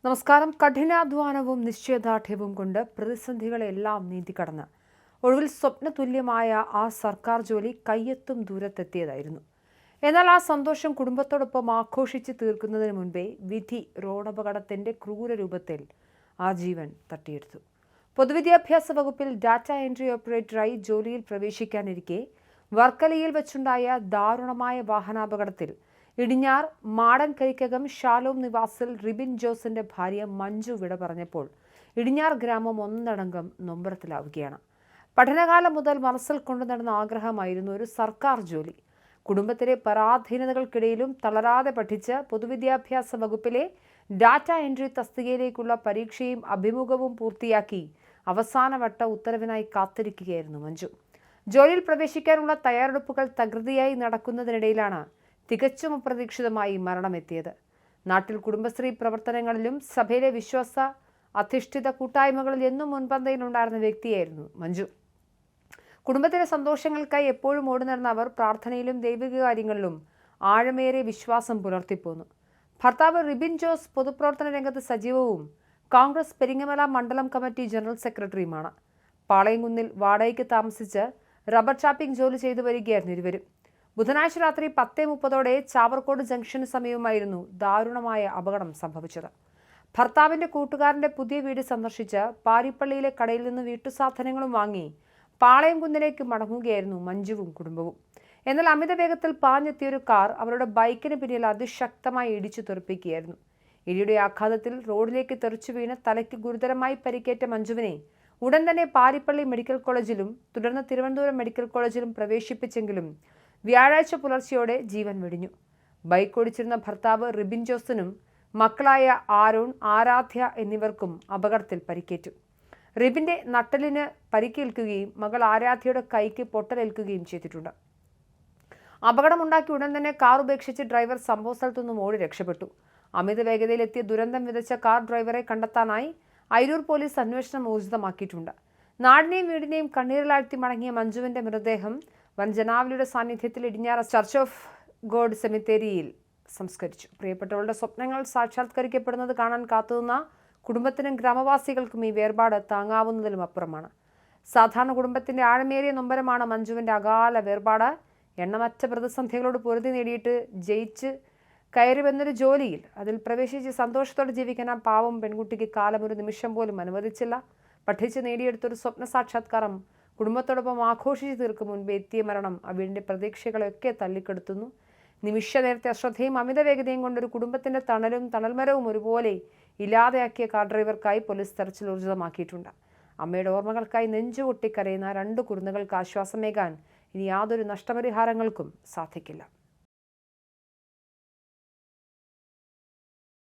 നമസ്കാരം. കഠിനാധ്വാനവും നിശ്ചയദാർഢ്യവും കൊണ്ട് പ്രതിസന്ധികളെല്ലാം നീന്തിക്കടന്ന് ഒടുവിൽ സ്വപ്നതുല്യമായ ആ സർക്കാർ ജോലി കയ്യെത്തും ദൂരത്തെത്തിയതായിരുന്നു. എന്നാൽ ആ സന്തോഷം കുടുംബത്തോടൊപ്പം ആഘോഷിച്ച് തീർക്കുന്നതിന് മുൻപേ വിധി റോഡപകടത്തിന്റെ ക്രൂരരൂപത്തിൽ ആ ജീവൻ തട്ടിയെടുത്തു. പൊതുവിദ്യാഭ്യാസ വകുപ്പിൽ ഡാറ്റ എൻട്രി ഓപ്പറേറ്ററായി ജോലിയിൽ പ്രവേശിക്കാനിരിക്കെ വർക്കലയിൽ വെച്ചുണ്ടായ ദാരുണമായ വാഹനാപകടത്തിൽ ഇടിഞ്ഞാർ മാടൻകരിക്കകം ഷാലോം നിവാസിൽ റിബിൻ ജോസിന്റെ ഭാര്യ മഞ്ജു വിട പറഞ്ഞപ്പോൾ ഇടിഞ്ഞാർ ഗ്രാമം ഒന്നടങ്കം നൊമ്പരത്തിലാവുകയാണ്. പഠനകാലം മുതൽ മനസ്സിൽ കൊണ്ടു നടന്ന ആഗ്രഹമായിരുന്നു ഒരു സർക്കാർ ജോലി. കുടുംബത്തിലെ പരാധീനതകൾക്കിടയിലും തളരാതെ പഠിച്ച് പൊതുവിദ്യാഭ്യാസ വകുപ്പിലെ ഡാറ്റ എൻട്രി തസ്തികയിലേക്കുള്ള പരീക്ഷയും അഭിമുഖവും പൂർത്തിയാക്കി അവസാനവട്ട ഉത്തരവിനായി കാത്തിരിക്കുകയായിരുന്നു മഞ്ജു. ജോലിയിൽ പ്രവേശിക്കാനുള്ള തയ്യാറെടുപ്പുകൾ തകൃതിയായി നടക്കുന്നതിനിടയിലാണ് തികച്ചും അപ്രതീക്ഷിതമായി മരണമെത്തിയത്. നാട്ടിൽ കുടുംബശ്രീ പ്രവർത്തനങ്ങളിലും സഭയിലെ വിശ്വാസ അധിഷ്ഠിത കൂട്ടായ്മകളിൽ എന്നും മുൻപന്തിയിലുണ്ടായിരുന്ന വ്യക്തിയായിരുന്നു മഞ്ജു. കുടുംബത്തിലെ സന്തോഷങ്ങൾക്കായി എപ്പോഴും ഓടുന്നിരുന്ന അവർ പ്രാർത്ഥനയിലും ദൈവിക കാര്യങ്ങളിലും ആഴമേറിയ വിശ്വാസം പുലർത്തിപ്പോന്നു. ഭർത്താവ് റിബിൻ ജോസ് പൊതുപ്രവർത്തന രംഗത്ത് സജീവവും കോൺഗ്രസ് പെരിങ്ങമല മണ്ഡലം കമ്മിറ്റി ജനറൽ സെക്രട്ടറിയുമാണ്. പാളയംകുന്നിൽ വാടകയ്ക്ക് താമസിച്ച് റബ്ബർ ടാപ്പിംഗ് ജോലി ചെയ്തു വരികയായിരുന്നു ഇരുവരും. ബുധനാഴ്ച രാത്രി 10:30 ചാവർക്കോട് ജംഗ്ഷന് സമീപമായിരുന്നു ദാരുണമായ അപകടം സംഭവിച്ചത്. ഭർത്താവിന്റെ കൂട്ടുകാരന്റെ പുതിയ വീട് സന്ദർശിച്ച് പാരിപ്പള്ളിയിലെ കടയിൽ നിന്ന് വീട്ടുസാധനങ്ങളും വാങ്ങി പാളയംകുന്നിലേക്ക് മടങ്ങുകയായിരുന്നു മഞ്ജുവും കുടുംബവും. എന്നാൽ അമിത വേഗത്തിൽ പാഞ്ഞെത്തിയൊരു കാർ അവരുടെ ബൈക്കിന് പിന്നിൽ അതിശക്തമായി ഇടിച്ചു തെറിപ്പിക്കുകയായിരുന്നു. ഇടിയുടെ ആഘാതത്തിൽ റോഡിലേക്ക് തെറിച്ചു വീണ് തലയ്ക്ക് ഗുരുതരമായി പരിക്കേറ്റ മഞ്ജുവിനെ ഉടൻ തന്നെ പാരിപ്പള്ളി മെഡിക്കൽ കോളേജിലും തുടർന്ന് തിരുവനന്തപുരം മെഡിക്കൽ കോളേജിലും പ്രവേശിപ്പിച്ചെങ്കിലും വ്യാഴാഴ്ച പുലർച്ചെയോടെ ജീവൻ വെടിഞ്ഞു. ബൈക്ക് ഓടിച്ചിരുന്ന ഭർത്താവ് റിബിൻ ജോസിനും മക്കളായ ആരോൺ, ആരാധ്യ എന്നിവർക്കും അപകടത്തിൽ പരിക്കേറ്റു. റിബിന്റെ നട്ടലിന് പരിക്കേൽക്കുകയും മകൾ ആരാധ്യയുടെ കൈക്ക് പൊട്ടലേൽക്കുകയും ചെയ്തിട്ടുണ്ട്. അപകടമുണ്ടാക്കി ഉടൻ തന്നെ കാർ ഉപേക്ഷിച്ച് ഡ്രൈവർ സംഭവ സ്ഥലത്തു നിന്നും ഓടി രക്ഷപ്പെട്ടു. അമിത വേഗതയിലെത്തിയ ദുരന്തം വിതച്ച കാർ ഡ്രൈവറെ കണ്ടെത്താനായി അയിരൂർ പോലീസ് അന്വേഷണം ഊർജിതമാക്കിയിട്ടുണ്ട്. നാടിനെയും വീടിനെയും കണ്ണീരിലാഴ്ത്തി മടങ്ങിയ മഞ്ജുവിന്റെ മൃതദേഹം വൻ ജനാവലിയുടെ സാന്നിധ്യത്തിൽ ഇടിഞ്ഞാറ ചർച്ച് ഓഫ് ഗോഡ് സെമിത്തേരിയിൽ സംസ്കരിച്ചു. പ്രിയപ്പെട്ടവരുടെ സ്വപ്നങ്ങൾ സാക്ഷാത്കരിക്കപ്പെടുന്നത് കാണാൻ കാത്തുനിന്ന കുടുംബത്തിനും ഗ്രാമവാസികൾക്കും ഈ വേർപാട് താങ്ങാവുന്നതിലും അപ്പുറമാണ്. സാധാരണ കുടുംബത്തിന്റെ ആഴമേറിയ നൊമ്പരമാണ് മഞ്ജുവിന്റെ അകാല വേർപാട്. എണ്ണമറ്റ പ്രതിസന്ധികളോട് പൊരുതി നേടിയിട്ട് ജയിച്ച് കയറി വന്നൊരു ജോലിയിൽ അതിൽ പ്രവേശിച്ച് സന്തോഷത്തോടെ ജീവിക്കാൻ ആ പാവം പെൺകുട്ടിക്ക് കാലം ഒരു നിമിഷം പോലും അനുവദിച്ചില്ല. പഠിച്ച് നേടിയെടുത്തൊരു സ്വപ്ന സാക്ഷാത്കാരം കുടുംബത്തോടൊപ്പം ആഘോഷിച്ചു തീർക്കും മുൻപ് എത്തിയ മരണം അവരുടെ പ്രതീക്ഷകളെയൊക്കെ തള്ളിക്കെടുത്തുന്നു. നിമിഷ നേരത്തെ അശ്രദ്ധയും അമിത വേഗതയും കൊണ്ടൊരു കുടുംബത്തിന്റെ തണലും തണൽമരവും ഒരുപോലെ ഇല്ലാതെയാക്കിയ കാർ ഡ്രൈവർക്കായി പോലീസ് തെരച്ചിൽ ഊർജിതമാക്കിയിട്ടുണ്ട്. അമ്മയുടെ ഓർമ്മകൾക്കായി നെഞ്ചുപൊട്ടിക്കരയുന്ന 2 കുരുന്നുകൾക്ക് ആശ്വാസമേകാൻ ഇനി യാതൊരു നഷ്ടപരിഹാരങ്ങൾക്കും സാധിക്കില്ല.